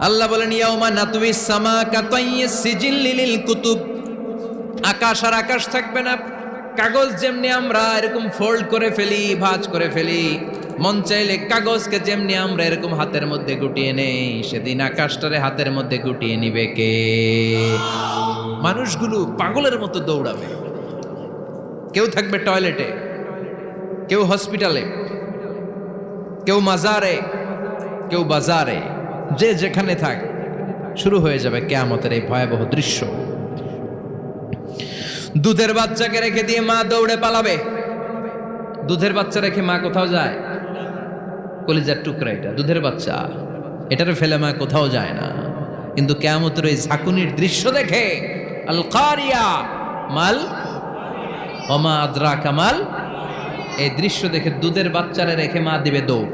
আল্লাহ বলেন ইয়াউমা নাতউইস সামা কাতাইয়িস সিজিল লিল কুতুব, আকাশ আর আকাশ থাকবে না। কাগজ যেমনি আমরা এরকম ফোল্ড করে ফেলি, ভাঁজ করে ফেলি, মন চাইলে কাগজকে যেমনি আমরা এরকম হাতের মধ্যে গুটিয়ে নেই, সেদিন আকাশটারে হাতের মধ্যে গুটিয়ে নিবে কে? মানুষগুলো পাগলের মতো দৌড়াবে। কেউ থাকবে টয়লেটে, কেউ হসপিটালে, কেউ মাজারে, কেউ বাজারে, যে যেখানে থাক, শুরু হয়ে যাবে কিয়ামতের এই ভয়াবহ দৃশ্য। দুধের বাচ্চাকে রেখে দিয়ে মা দৌড়ে পালাবে। দুধের বাচ্চা রেখে মা কোথাও যায়? কলিজার টুকরা এটা, দুধের বাচ্চা, এটারে ফেলে মা কোথাও যায় না। কিন্তু কিয়ামতের এই ঝাঁকুনির দৃশ্য দেখে, আল কারিয়া মাল ওমা আদরাকা মাল, এই দৃশ্য দেখে দুধের বাচ্চারে রেখে মা দিবে দৌড়।